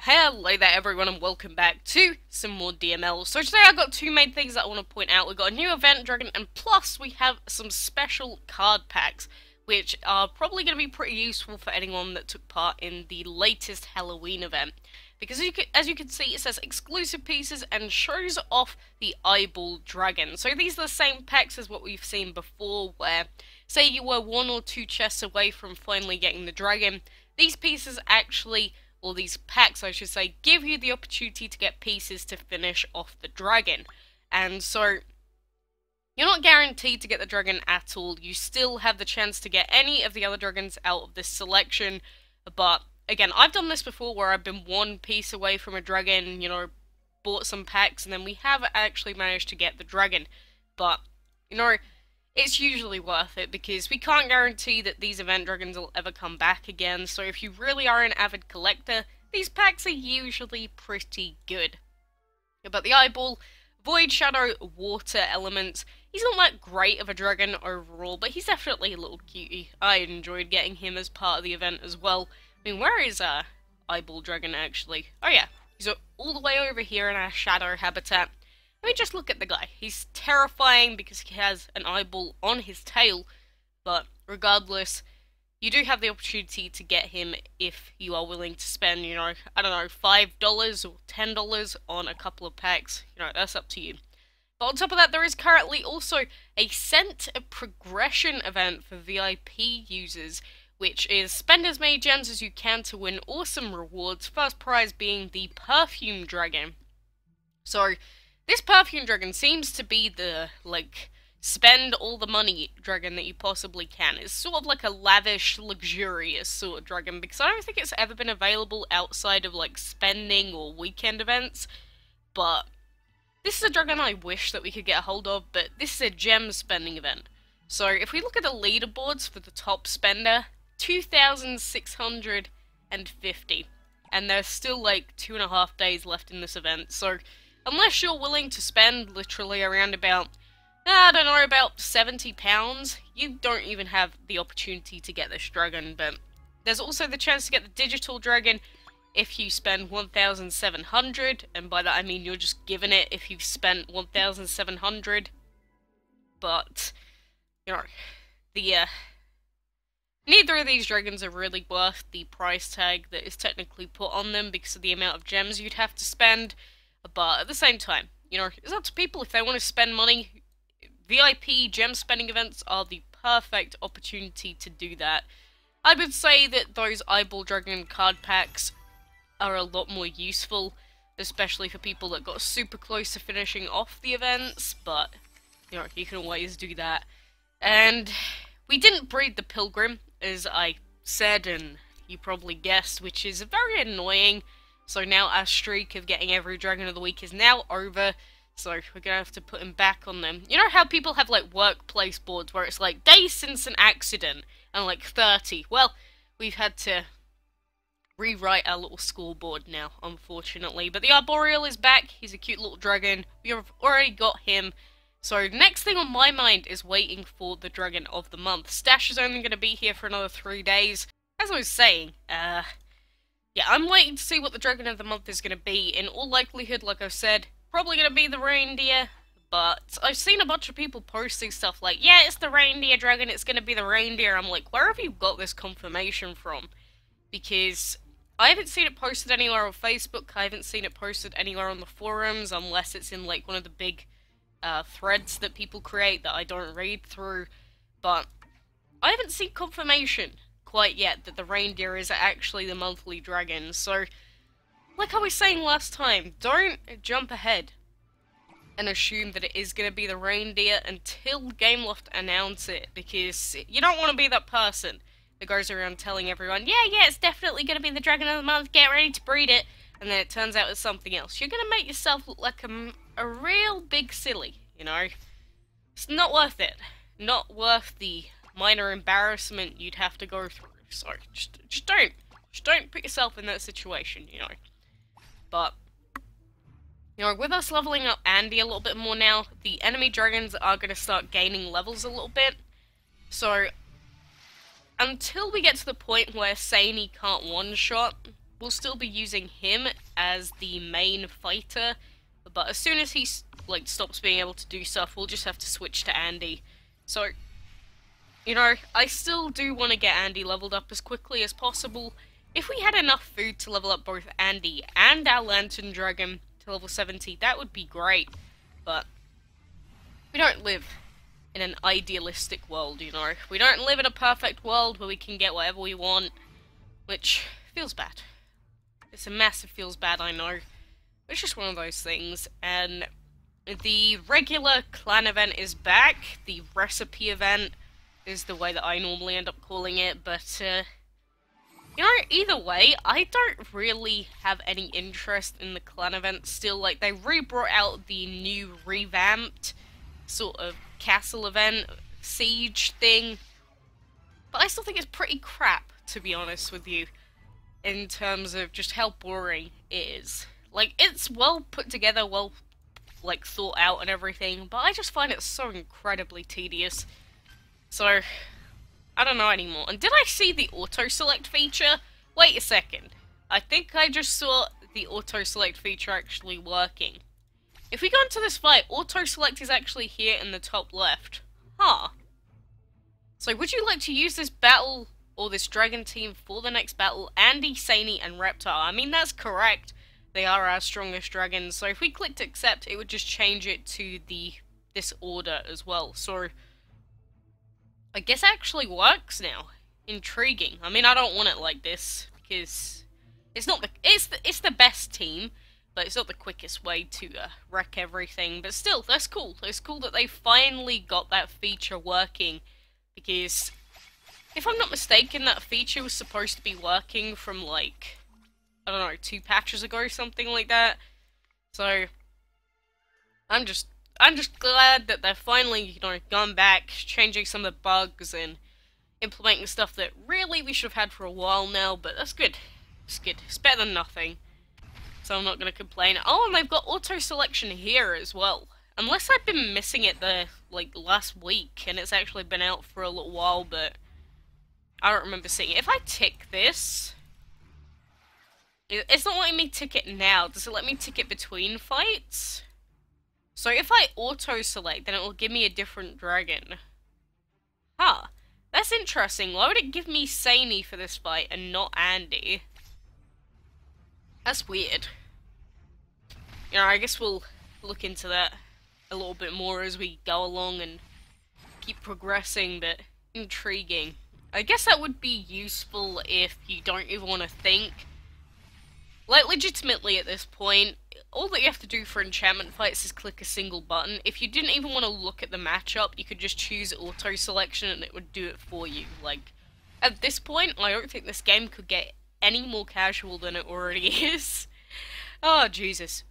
Hello there everyone and welcome back to some more DML. So today I've got two main things that I want to point out. We've got a new event dragon and plus we have some special card packs which are probably going to be pretty useful for anyone that took part in the latest Halloween event. Because as you can see, it says exclusive pieces and shows off the eyeball dragon. So these are the same packs as what we've seen before, where say you were one or two chests away from finally getting the dragon. These pieces actually, or these packs I should say, give you the opportunity to get pieces to finish off the dragon. And so you're not guaranteed to get the dragon at all. You still have the chance to get any of the other dragons out of this selection, but again, I've done this before where I've been one piece away from a dragon, you know, bought some packs, and then we have actually managed to get the dragon. But, you know, it's usually worth it because we can't guarantee that these event dragons will ever come back again, so if you really are an avid collector, these packs are usually pretty good. But the eyeball, void, shadow, water elements, he's not that great of a dragon overall, but he's definitely a little cutie. I enjoyed getting him as part of the event as well. I mean, where is eyeball dragon actually? Oh yeah, he's all the way over here in our shadow habitat. Let me just look at the guy. He's terrifying because he has an eyeball on his tail, but regardless, you do have the opportunity to get him if you are willing to spend, you know, I don't know, $5 or $10 on a couple of packs. You know, that's up to you. But on top of that, there is currently also a Scent Progression event for VIP users, which is spend as many gems as you can to win awesome rewards, first prize being the Perfume Dragon. So, this Perfume Dragon seems to be the, like, spend all the money dragon that you possibly can. It's sort of like a lavish, luxurious sort of dragon, because I don't think it's ever been available outside of, like, spending or weekend events, but this is a dragon I wish that we could get a hold of, but this is a gem spending event. So, if we look at the leaderboards for the top spender, 2,650, and there's still like 2.5 days left in this event, so unless you're willing to spend literally around about, I don't know, about £70, you don't even have the opportunity to get this dragon. But there's also the chance to get the digital dragon if you spend 1,700, and by that I mean you're just given it if you've spent 1,700, but, you know, neither of these dragons are really worth the price tag that is technically put on them because of the amount of gems you'd have to spend, but at the same time, you know, it's up to people if they want to spend money. VIP gem spending events are the perfect opportunity to do that. I would say that those eyeball dragon card packs are a lot more useful, especially for people that got super close to finishing off the events, but, you know, you can always do that. And we didn't breed the Pilgrim, as I said, and you probably guessed, which is very annoying. So now our streak of getting every Dragon of the Week is now over, so we're gonna have to put him back on them. You know how people have, like, workplace boards where it's like, days since an accident, and like 30? Well, we've had to rewrite our little scoreboard now, unfortunately. But the Arboreal is back, he's a cute little dragon, we have already got him. So, next thing on my mind is waiting for the Dragon of the Month. Stash is only going to be here for another 3 days. As I was saying, yeah, I'm waiting to see what the Dragon of the Month is going to be. In all likelihood, like I said, probably going to be the reindeer. But I've seen a bunch of people posting stuff like, yeah, it's the reindeer dragon, it's going to be the reindeer. I'm like, where have you got this confirmation from? Because I haven't seen it posted anywhere on Facebook. I haven't seen it posted anywhere on the forums, unless it's in, like, one of the big threads that people create that I don't read through, but I haven't seen confirmation quite yet that the reindeer is actually the monthly dragon. So, like I was saying last time, don't jump ahead and assume that it is going to be the reindeer until Gameloft announce it, because you don't want to be that person that goes around telling everyone, yeah, it's definitely going to be the Dragon of the Month, get ready to breed it, and then it turns out it's something else. You're going to make yourself look like a real big silly, you know? It's not worth it. Not worth the minor embarrassment you'd have to go through. So, just don't put yourself in that situation, you know? But, you know, with us leveling up Andy a little bit more now, the enemy dragons are going to start gaining levels a little bit. So, until we get to the point where Saney can't one-shot, we'll still be using him as the main fighter, but as soon as he like stops being able to do stuff, we'll just have to switch to Andy. So, you know, I still do want to get Andy leveled up as quickly as possible. If we had enough food to level up both Andy and our Lantern Dragon to level 70, that would be great. But we don't live in an idealistic world, you know. We don't live in a perfect world where we can get whatever we want, which feels bad. It's a massive feels bad, I know. It's just one of those things, and the regular clan event is back. The recipe event is the way that I normally end up calling it, but, you know, either way, I don't really have any interest in the clan event still. Like, they re-brought out the new revamped sort of castle event, siege thing, but I still think it's pretty crap, to be honest with you, in terms of just how boring it is. Like, it's well put together, well, like, thought out and everything, but I just find it so incredibly tedious. So, I don't know anymore. And did I see the auto-select feature? Wait a second. I think I just saw the auto-select feature actually working. If we go into this fight, auto-select is actually here in the top left. Huh. So would you like to use this battle, or this dragon team for the next battle? Andy, Saney, and Reptile. I mean, that's correct. They are our strongest dragons. So if we clicked accept, it would just change it to this order as well. So I guess it actually works now. Intriguing. I mean, I don't want it like this, because it's not it's the best team, but it's not the quickest way to wreck everything. But still, that's cool. It's cool that they finally got that feature working, because if I'm not mistaken, that feature was supposed to be working from, like, I don't know, 2 patches ago or something like that. So I'm just glad that they're finally, you know, gone back, changing some of the bugs and implementing stuff that really we should have had for a while now, but that's good. It's good. It's better than nothing. So I'm not going to complain. Oh, and they've got auto-selection here as well. Unless I've been missing it like, last week, and it's actually been out for a little while, but I don't remember seeing it. If I tick this, it's not letting me tick it now. Does it let me tick it between fights? So if I auto-select, then it will give me a different dragon. Huh. That's interesting. Why would it give me Saney for this fight and not Andy? That's weird. You know, I guess we'll look into that a little bit more as we go along and keep progressing, but intriguing. I guess that would be useful if you don't even want to think. Like, legitimately at this point, all that you have to do for enchantment fights is click a single button. If you didn't even want to look at the matchup, you could just choose auto-selection and it would do it for you. Like, at this point, I don't think this game could get any more casual than it already is. Oh, Jesus.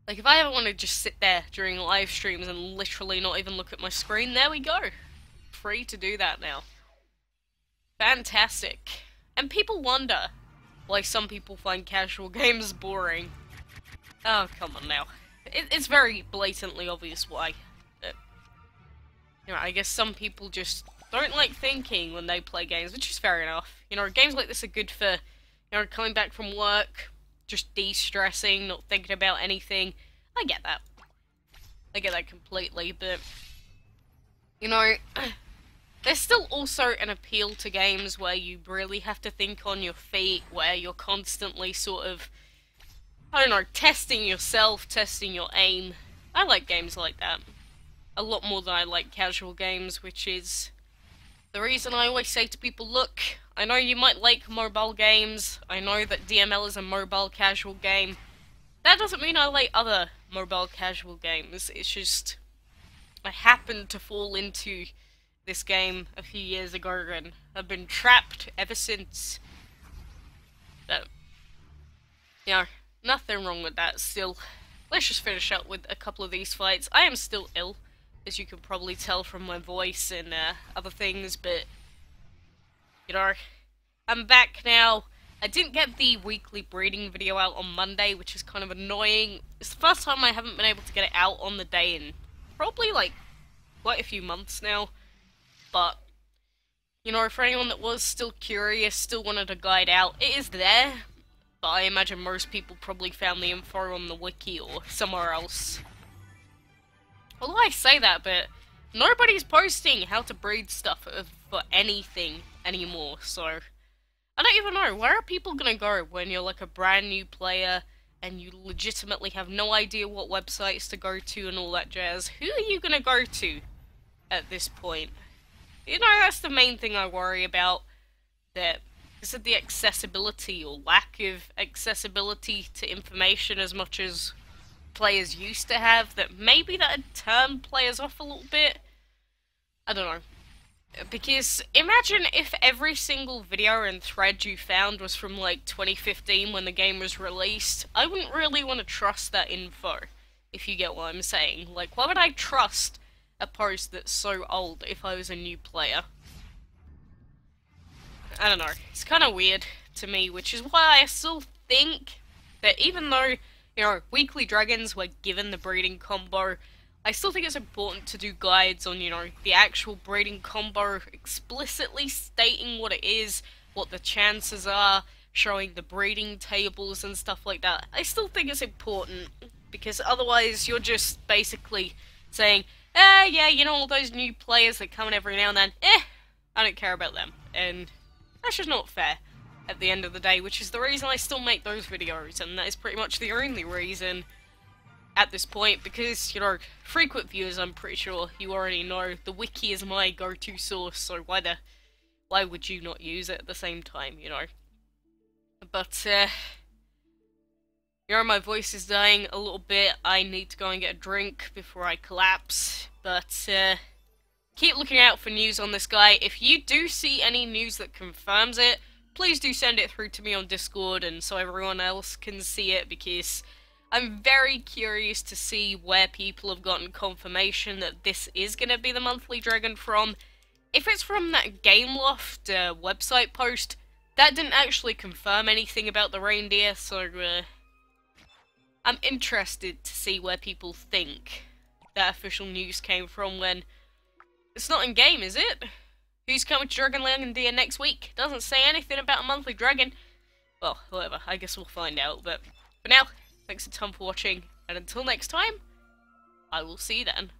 Like, if I ever want to just sit there during live streams and literally not even look at my screen, there we go. Free to do that now. Fantastic. And people wonder why some people find casual games boring. Oh, come on now. It's very blatantly obvious why. You know, I guess some people just don't like thinking when they play games, which is fair enough. You know, games like this are good for, you know, coming back from work, just de-stressing, not thinking about anything. I get that. I get that completely, but, you know, there's still also an appeal to games where you really have to think on your feet, where you're constantly sort of, I don't know, testing yourself, testing your aim. I like games like that. A lot more than I like casual games, which is the reason I always say to people, look, I know you might like mobile games, I know that DML is a mobile casual game. That doesn't mean I like other mobile casual games, it's just, I happened to fall into this game a few years ago and I've been trapped ever since. But, you know, nothing wrong with that still. Let's just finish up with a couple of these fights. I am still ill, as you can probably tell from my voice and other things, but, you know, I'm back now. I didn't get the weekly breeding video out on Monday, which is kind of annoying. It's the first time I haven't been able to get it out on the day in probably, like, quite a few months now. But, you You know, for anyone that was still curious, still wanted to guide out, it is there. But I imagine most people probably found the info on the wiki or somewhere else. Although I say that, but nobody's posting how to breed stuff for anything anymore, so I don't even know, where are people gonna go when you're like a brand new player and you legitimately have no idea what websites to go to and all that jazz? Who are you gonna go to at this point? You know, that's the main thing I worry about, that is it the accessibility or lack of accessibility to information as much as players used to have, that maybe that would turn players off a little bit? I don't know. Because imagine if every single video and thread you found was from like 2015 when the game was released. I wouldn't really want to trust that info, if you get what I'm saying. Like, why would I trust a post that's so old if I was a new player? I don't know. It's kind of weird to me, which is why I still think that even though, you know, weekly dragons were given the breeding combo, I still think it's important to do guides on, you know, the actual breeding combo, explicitly stating what it is, what the chances are, showing the breeding tables and stuff like that. I still think it's important, because otherwise you're just basically saying, yeah, you know, all those new players that come in every now and then, I don't care about them. And that's just not fair at the end of the day, which is the reason I still make those videos, and that is pretty much the only reason at this point, because, you know, frequent viewers, I'm pretty sure you already know, the wiki is my go-to source, so why would you not use it at the same time, you know? But, you know, my voice is dying a little bit, I need to go and get a drink before I collapse, but, keep looking out for news on this guy. If you do see any news that confirms it, please do send it through to me on Discord, and so everyone else can see it, because I'm very curious to see where people have gotten confirmation that this is going to be the monthly dragon from. If it's from that Gameloft website post, that didn't actually confirm anything about the reindeer, so I'm interested to see where people think that official news came from when it's not in game, is it? Who's coming to Dragonland next week? Doesn't say anything about a monthly dragon. Well, whatever, I guess we'll find out, but for now, thanks a ton for watching, and until next time, I will see you then.